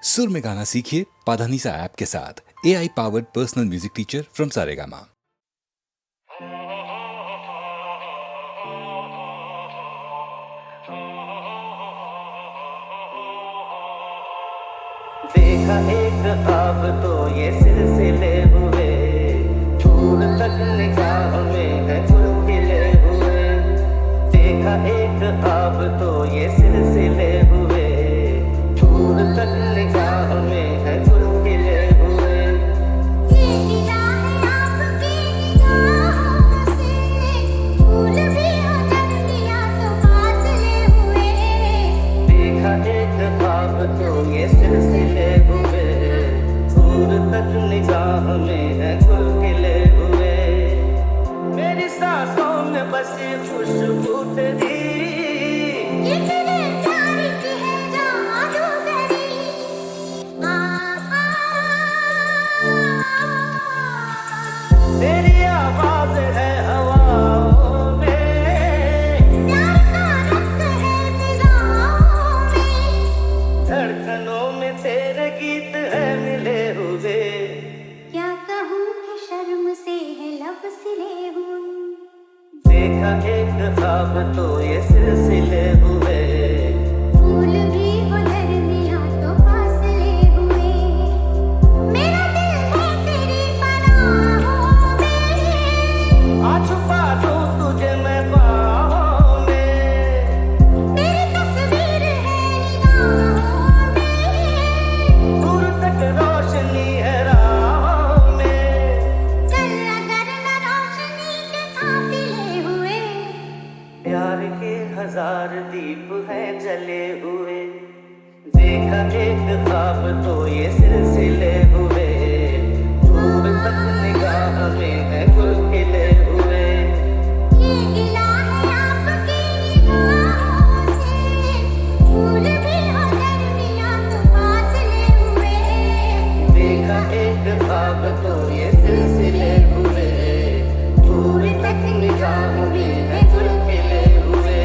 सुर में गाना सीखिए पाधानीसा ऐप के साथ। AI powered personal music teacher from Saregama. देखा एक ख्वाब तो ये सिलसिले हुए, दूर तक निगाह में है चुलबुले हुए। देखा एक ख्वाब तो ये सिलसिले हुए, दूर तक निगाह में है चुलबुले हुए। ये निगाहें आपकी निगाहों से भूल भी हो जानिया तो फासले हुए। देखा एक ख्वाब तो ये सिलसिले हुए, दूर तक निगाह में है चुलबुले हुए। मेरी सांसों में बसी खुशबू तेरी, ये तेरे प्यार की है जादूगरी। तेरी आवाज है हवाओं में, प्यार का रंग है फिजाओं में। धड़कनों में तेरे गीत है मिले हुए। क्या कहूँ कि शर्म से है लब सिले हुए। देखा एक ख्वाब तो ये सिलसिले हुए, फूल भी हो दरमिया तो फासले हुए। मेरा दिल है तेरी पनाहों में, आ छुपा दूं तुझे मैं बाहों में। तेरी तस्वीर है निगाहों में। दूर तक रोशनी है राहों में। चलना करना रोशनी के काफिले हुए। प्यार के हजार दीप हैं जले हुए। देखा एक ख्वाब तो ये सिलसिले हुए, दूर तक निगाह में है गुल खिले हुए। ये गिला है आपकी निगाहों से, फूल भी हो दरमिया तो फासले हुए। देखा एक ख्वाब तो ये सिलसिले हुए, दूर तक निगाह में है गुल खिले हुए।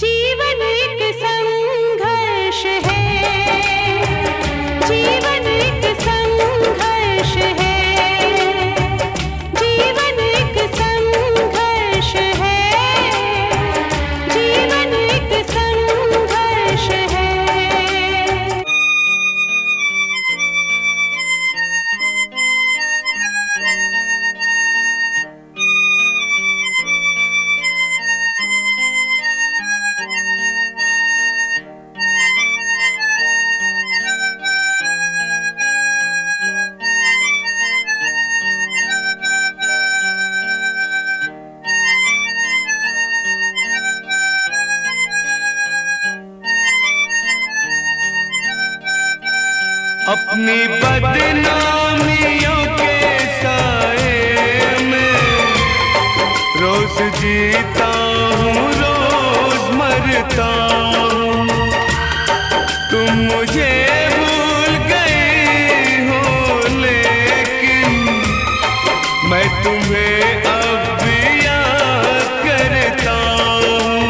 जीवन एक संघर्ष है, जीवन एक संघर्ष है, जीवन एक संघर्ष है, जीवन एक संघर्ष है। अपनी बदनामियों के साए में रोज जीता हूँ, रोज मरता हूँ। तुम मुझे भूल गई हो, लेकिन मैं तुम्हें अब भी याद करता हूँ।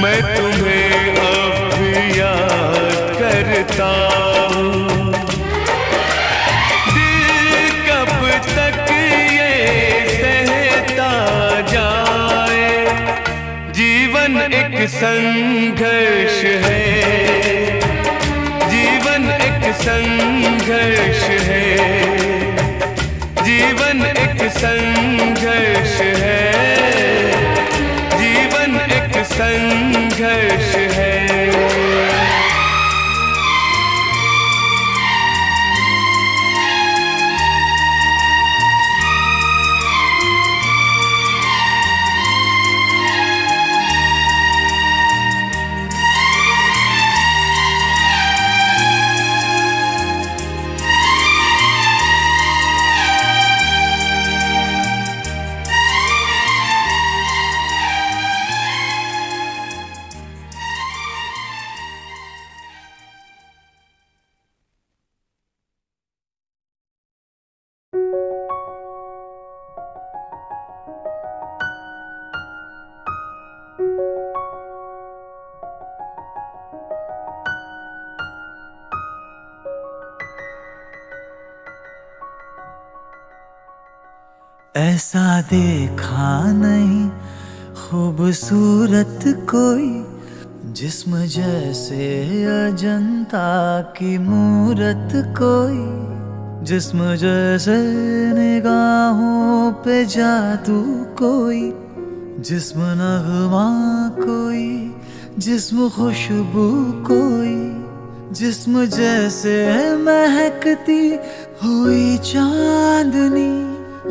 मैं तुम्हें अब भी याद करता हूँ। संघर्ष है, जीवन एक संघर्ष है, जीवन एक संघर्ष है, जीवन एक संघर्ष है। ऐसा देखा नहीं खूबसूरत कोई, जिस्म जैसे अजंता की मूरत कोई, जिस्म जैसे निगाहों पे जादू कोई, जिस्म नगमा कोई, जिस्म खुशबू कोई, जिस्म जैसे महकती हुई चांदनी,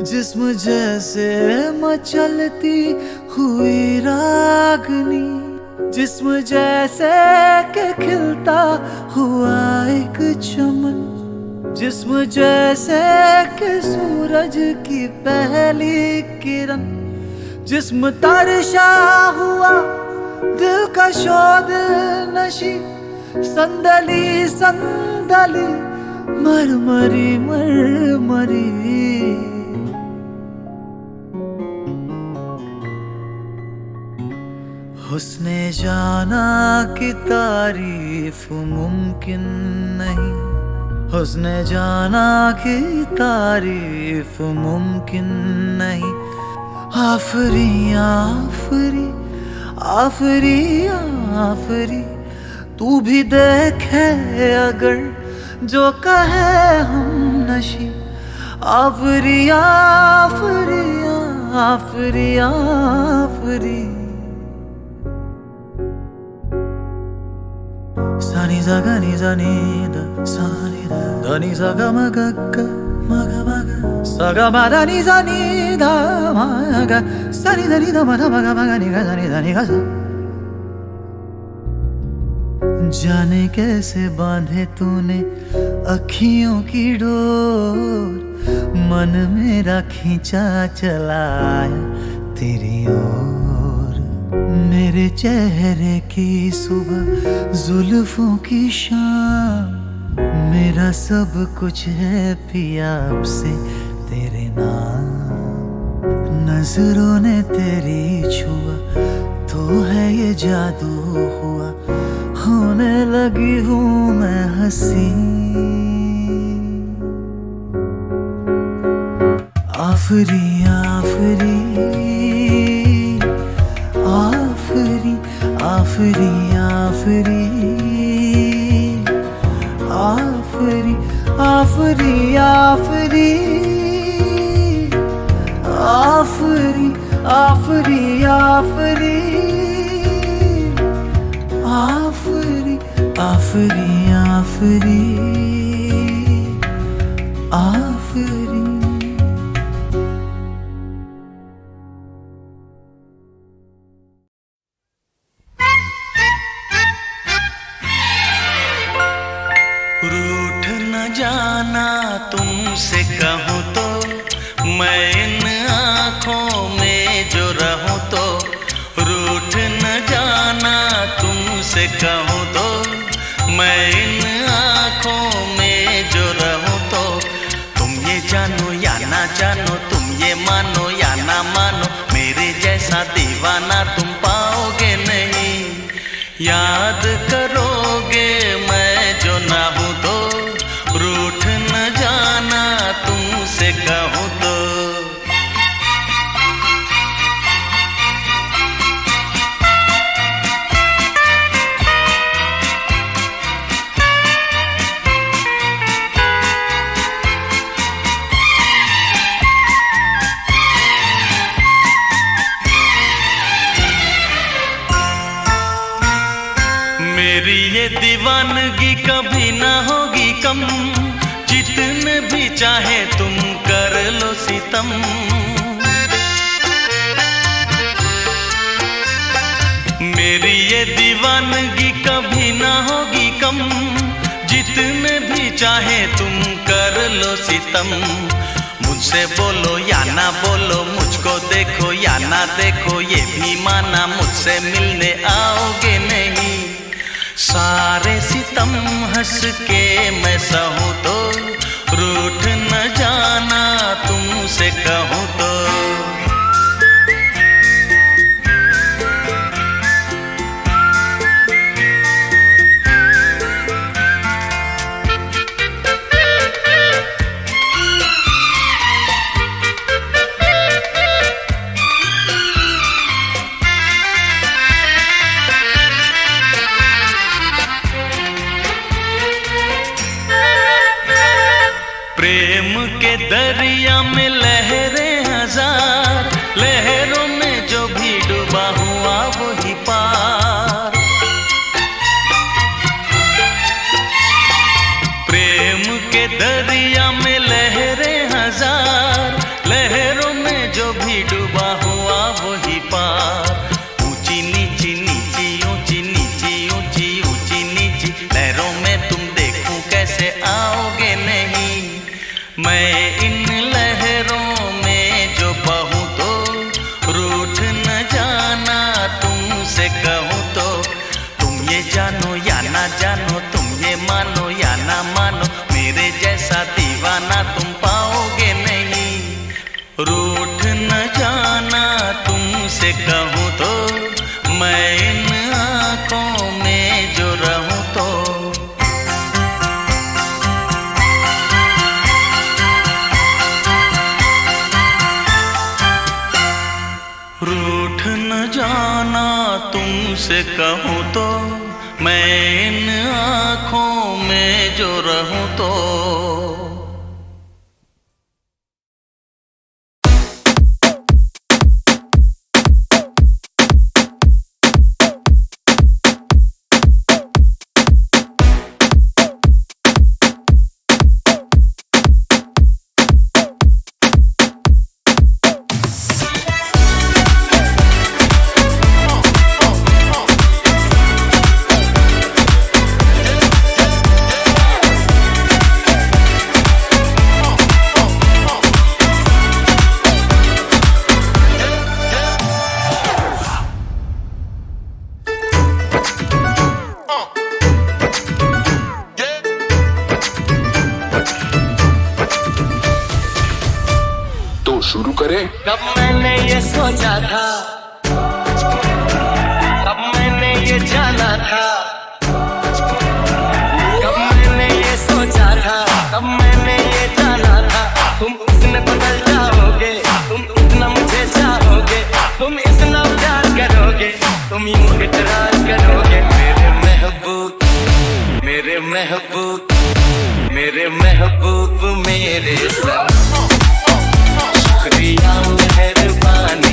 जिस्म जैसे मचलती हुई रागनी, जिस्म जैसे के खिलता हुआ एक चमन, जिस्म जैसे के सूरज की पहली किरण, जिस्म तरशा हुआ दिल का शोध नशी, संदली संदली मरमरी मरमरी, हुस्ने जाना की तारीफ मुमकिन नहीं, हुस्ने जाना की तारीफ मुमकिन नहीं। आफरी आफरी आफरी आफरी, तू भी देखे अगर जो कहे हम नशी। आफरी आफरी आफरी आफरी, सानी सा गा नी सा नी दा सा नी दा नी सा गा मा गा गा मा गा मा गा सा गा मा दा नी सा नी दा मा गा सा नी दा नी दा मा दा मा गा नी गा सा नी दा नी गा सा। जाने कैसे बांधे तूने अखियों की डोर, मन मेरा खींचा चलाया तेरी ओर। मेरे चेहरे की सुबह जुल्फों की शाम, मेरा सब कुछ है पिया अब से तेरे नाम। नजरों ने तेरी छुआ तो है ये जादू हुआ, होने लगी हूँ मैं हंसी। आफरी आफरी आफरी आफरी आफरी आफरी आफरी आफरी आफरी आफरी आफरी आफरी आफरी आफरी आफरी। रूठ न जाना तुमसे कहूँ तो, मैं इन आँखों में जो रहूँ तो। रूठ न जाना तुमसे कहूँ तो, मैं इन आँखों में जो रहूँ तो। तुम ये जानो या ना जानो, तुम ये मानो या ना मानो, मेरे जैसा दीवाना तुम पाओगे नहीं। याद करोगे मैं जो ना हूँ तो, रूठ न जाना तुमसे कहूँ तो। कम, जितने भी चाहे तुम कर लो सितम। मेरी ये दीवानगी कभी ना होगी कम, जितने भी चाहे तुम कर लो सितम। मुझसे बोलो या ना बोलो, मुझको देखो या ना देखो, ये भी माना मुझसे मिलने आओगे नहीं। सारे सितम हंस के मैं सहूं तो, रूठ न जाना तुमसे कहूं तो। प्रेम के दरिया में लहरें हजार, लहरों में जो भी डूबा हुआ वही पार। प्रेम के दरिया में लहरें हजार, लहरों में जो भी डूबा हुआ वही पार। ऊंची नीची नीची ऊंची नीची ऊंची ऊंची नीची लहरों में तुम देखूं कैसे आओगे नहीं। मैं इन लहरों में जो बहूं तो, रूठ न जाना तुमसे कहूं तो। तुम ये जानो या ना जानो, तुम ये मानो या ना मानो, मेरे जैसा दीवाना तुम पाओगे नहीं। रूठ न जाना तुमसे कहूं तो, मैं इन आँखों में जो रहूं तो। रूठ न जाना तुमसे कहूं तो, मैं इन आँखों में जो रहूं तो। शुरू करें। कब मैंने ये सोचा था, कब मैंने ये जाना था, कब मैंने ये सोचा था, कब मैंने ये जाना था। तुम इतने बदल जाओगे, तुम इतना मुझे चाहोगे, तुम इतना प्यार करोगे, तुम यूं इतराज करोगे। मेरे महबूब, मेरे महबूब, मेरे महबूब, मेरे सनम, शुक्रिया मेहरबानी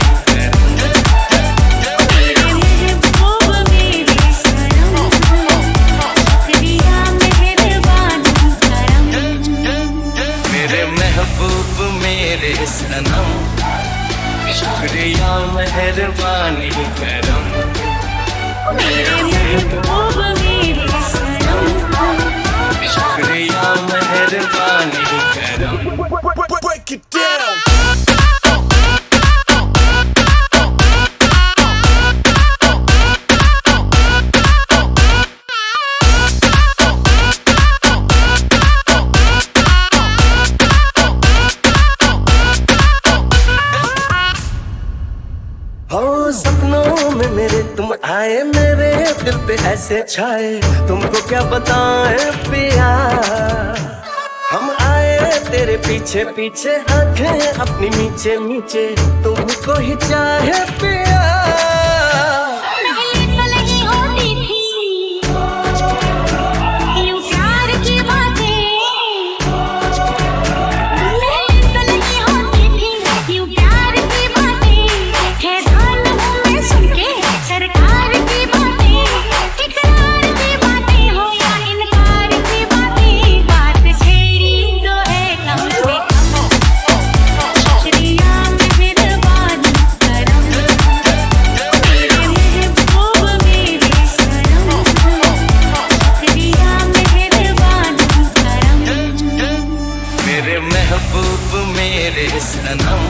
मेरे महबूब मेरे सनम, शुक्रिया मेहरबानी करम। मेरे महबूब मेरे सनम, शुक्रिया मेहरबानी करम। Break it down. सपनों में मेरे तुम आए, मेरे दिल पे ऐसे छाए, तुमको क्या बताएं पिया। हम आए तेरे पीछे पीछे, आंखें अपनी मीचे मीचे, तुमको ही चाहे पिया। इकरार की बातें हो या इनकार की बातें, मेरे सनम,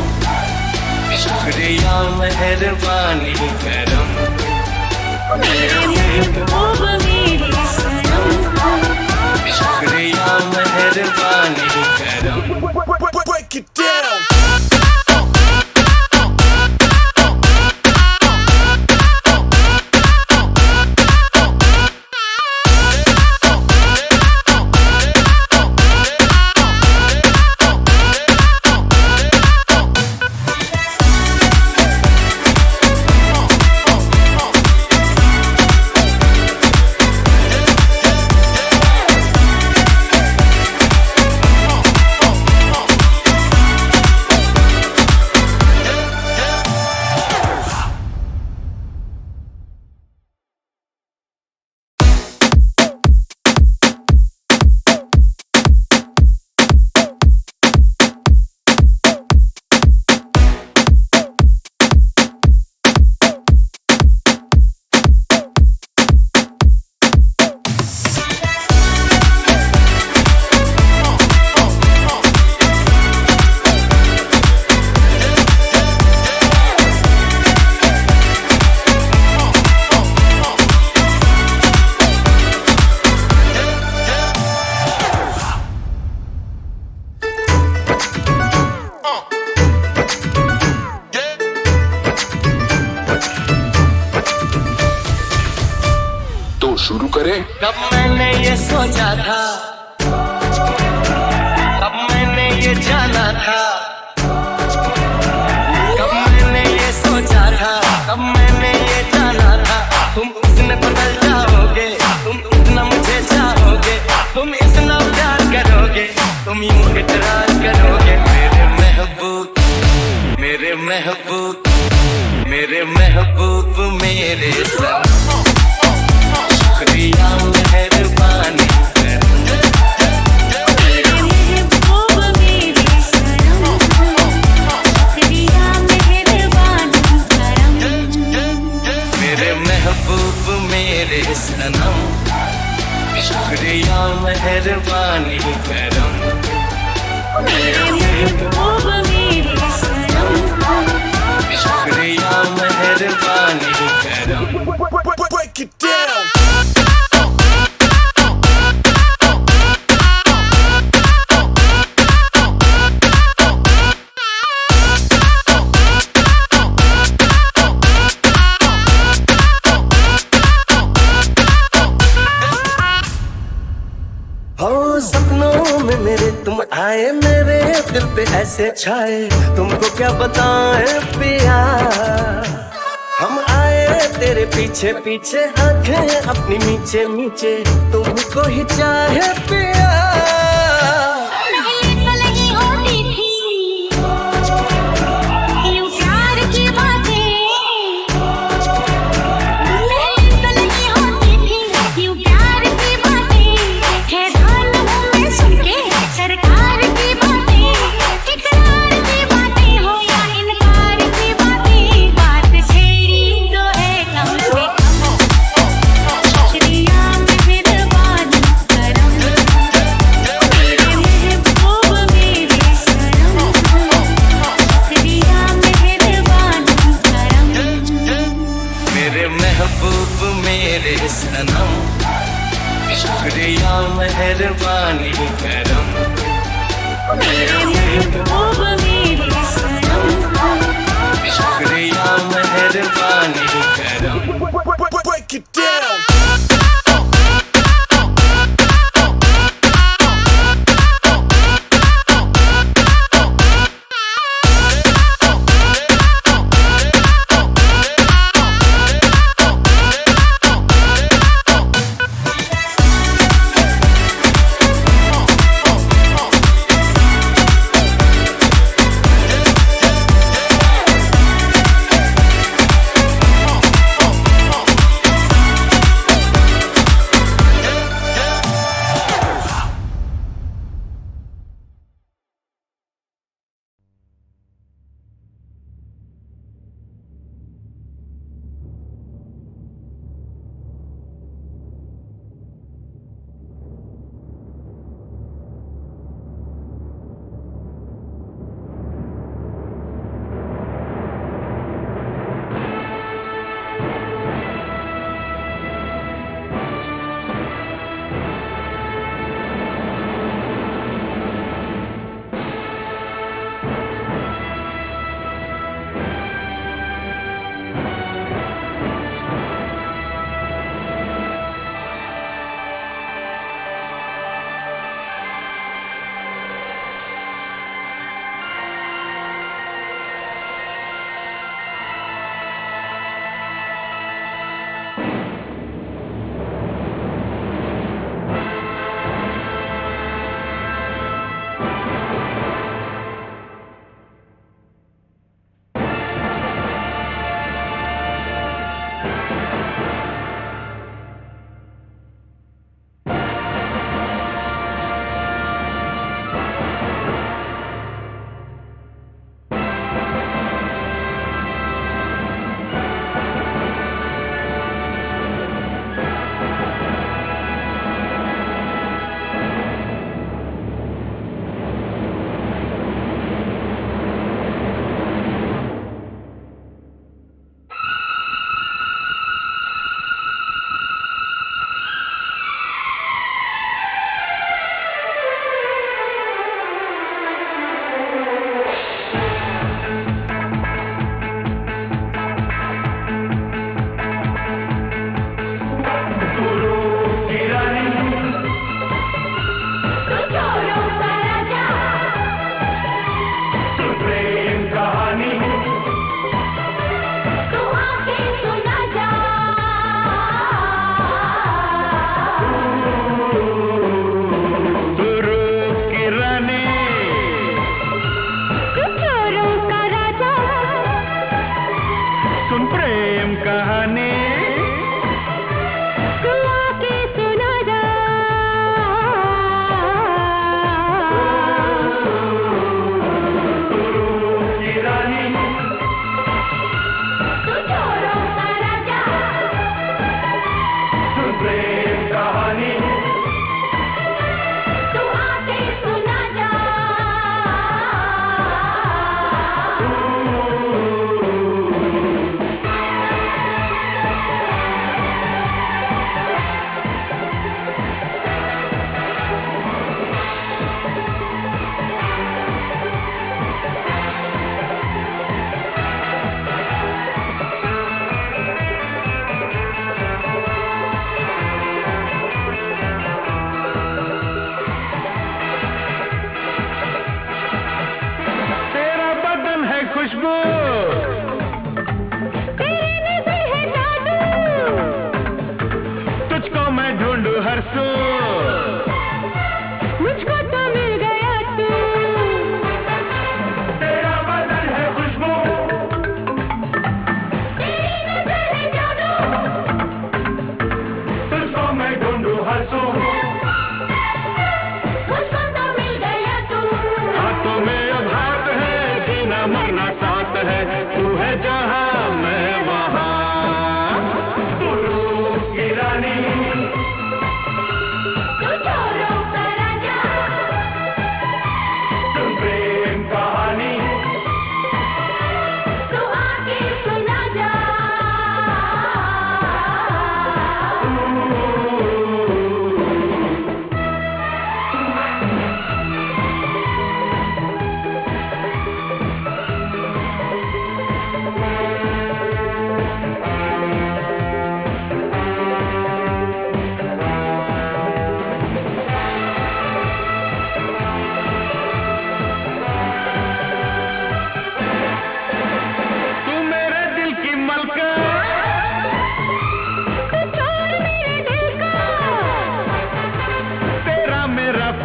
शुक्रिया मेहरबानी करम, मेरे महबूब मेरे सनम, शुक्रिया मेहरबानी करम। Break it down. शुरू करें। कब मैंने ये सोचा था, कब मैंने ये जाना था, कब मैंने ये सोचा था, कब मैंने ये जाना था। तुम उतने बदल जाओगे, तुम उतना मुझे चाहोगे, तुम इतना प्यार करोगे, तुम यूं इतराज करोगे। मेरे महबूब, मेरे महबूब, मेरे महबूब, मेरे सनम, शुक्रिया मेहरबानी करम, मेरे महबूब मेरे सनम, शुक्रिया मेहरबानी करम, मेरे महबूब मेरे सनम, शुक्रिया मेहरबानी करम, मेरे महबूब मेरे सनम, शुक्रिया मेहरबानी करम। Break it down. हो सपनों में मेरे तुम आए, मेरे दिल पे ऐसे छाए, तुमको क्या बताएं पिया। हम आए तेरे पीछे पीछे, आंखें अपनी मीचे मीचे, तुमको ही चाहे पिया। पहले तो लगी होती थी यूं प्यार की बातें, पहले तो लगी होती थी यूं प्यार की बातें, हैरान हूँ मैं सुन के सरकार की बातें, इकरार की बातें हो या इनकार की बातें, बात छेड़ी तो है कम से कम, शुक्रिया मेहरबानी करम, मेरे महबूब मेरे सनम, शुक्रिया मेहरबानी करम, मेरे महबूब मेरे सनम, शुक्रिया मेहरबानी करम, मेरे महबूब मेरे सनम, शुक्रिया मेहरबानी करम। Break it down.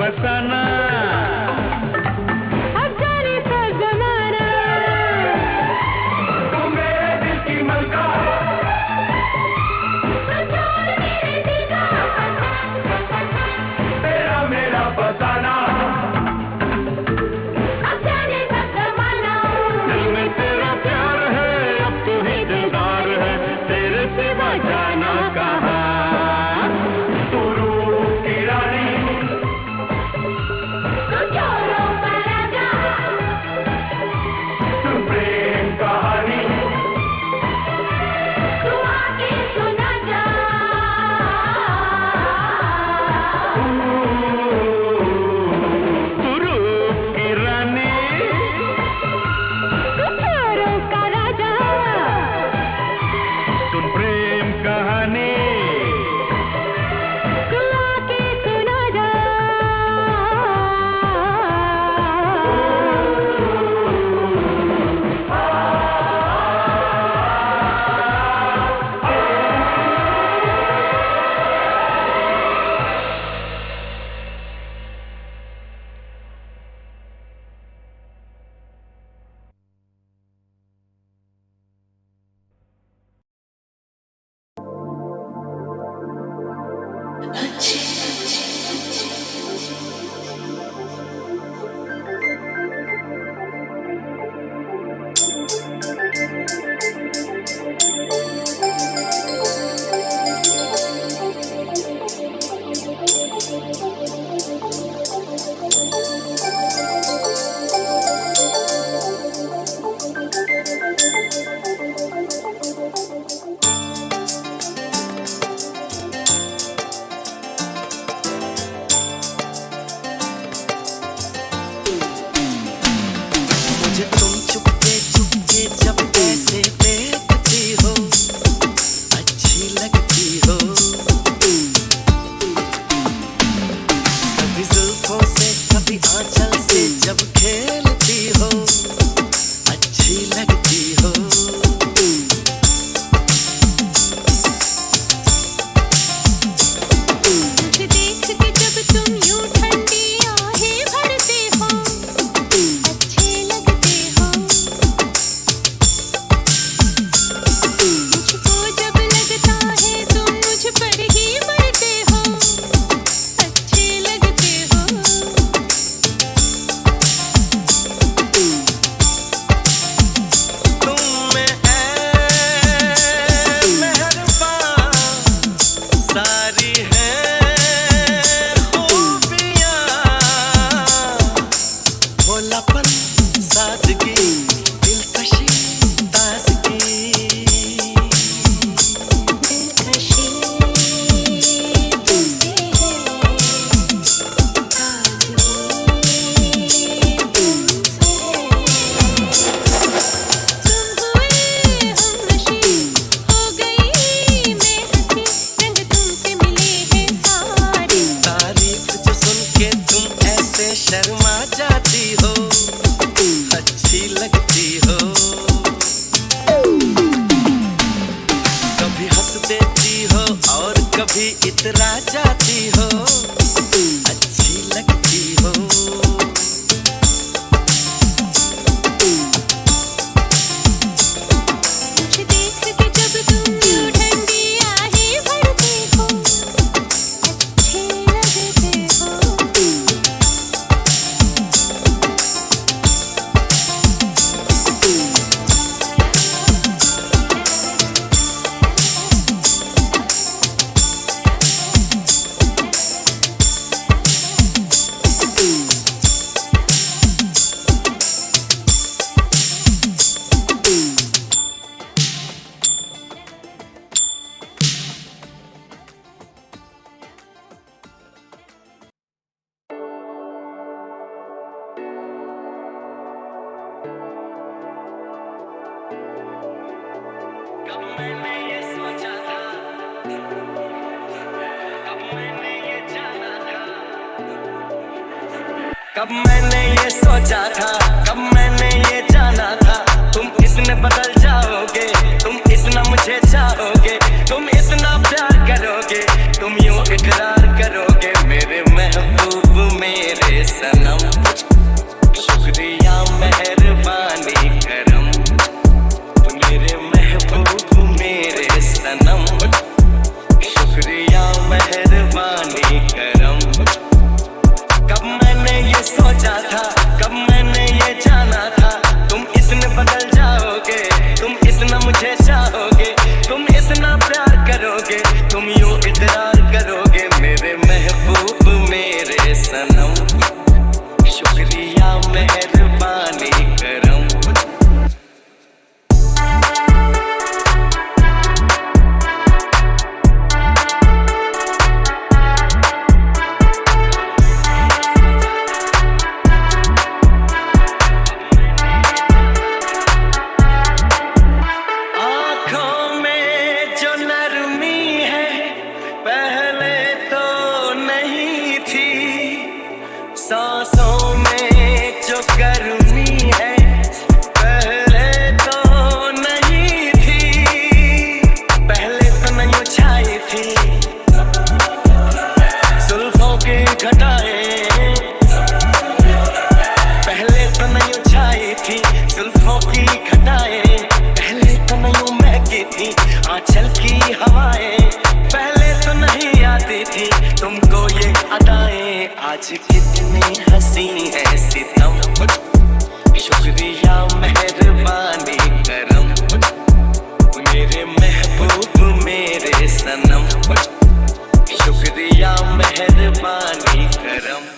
फसाना अब जाने सा जमाना तू मेरे दिल की मलका तेरा मेरा फसाना अब जाने सा जमाना दिल में तेरा प्यार है अब तू ही दिलदार है तेरे सिवा जाना कहाँ तू रूह की रानी तू चोरों का राजा तू प्रेम कहानी तू आके सुना जा तू रूह की रानी तू चोरों का राजा सुन प्रेम कहानी तू आके सुना जा मुझे तुम चुपके चुपके जब ऐसे देखती हो अच्छी लगती हो कभी जुल्फों से कभी आंचल से जब खेलती हो अच्छी लगती हो मुझे देख के जब तुम यूं ठंडी आहें भरते हो अच्छे लगते हो मुझको जब लगता है तुम मुझ पर ही मरते हो अच्छे लगते हो तुम में मेहरबान सारी है खूबियां भोलापन सादगी दिलकशी ताजगी दिलकशी तुमसे है ताजगी तुमसे तुम हुए हमनशी हो गई मैं हंसी रंग तुमसे मिले हैं सारे तारीफ जो सुन के तुम ऐसे शर्मा जाती हो अच्छी लगती हो कभी हंस देती हो और कभी इतरा जाती हो अच्छी लगती हो मुझे देख के जब तुम यूं ठंडी आहें भरते हो अच्छे लगते हो कब मैंने ये सोचा था कब मैंने ये जाना था कब मैंने ये सोचा था कब मैंने ये जाना था तुम इतने बदल जाओगे तुम इतना मुझे चाहोगे तुम इतना प्यार करोगे तुम यूं इकरार करोगे मेरे महबूब महबूब मेरे सनम, शुक्रिया मेहरबानी करम। मेरे महबूब मेरे सनम, शुक्रिया मेहरबानी करम। कब मैंने ये सोचा था, कब मैंने ये जाना था, तुम इतने बदल जाओगे, तुम इतना मुझे चाहोगे, तुम इतना प्यार करोगे, तुम यूं इकरार करोगे। मेरे महबूब मेरे सनम, शुक्रिया मेहरबानी करम। आँखों में जो नरमी है पहले तो नहीं थी, सांसों में जो गर्मी है पहले तो नहीं थी। पहले तो नहीं छाई थी जुल्फों की घटाएं, पहले तो नहीं छाई थी जुल्फों की घटाएं, पहले तो नहीं महकी थी आंचल की हवाएं, पहले तो नहीं आती थी तुमको ये अदाएं। आज कितनी हंसी है सितम, शुक्रिया मेहरबानी करम। मेरे महबूब मेरे सनम, शुक्रिया मेहरबानी करम।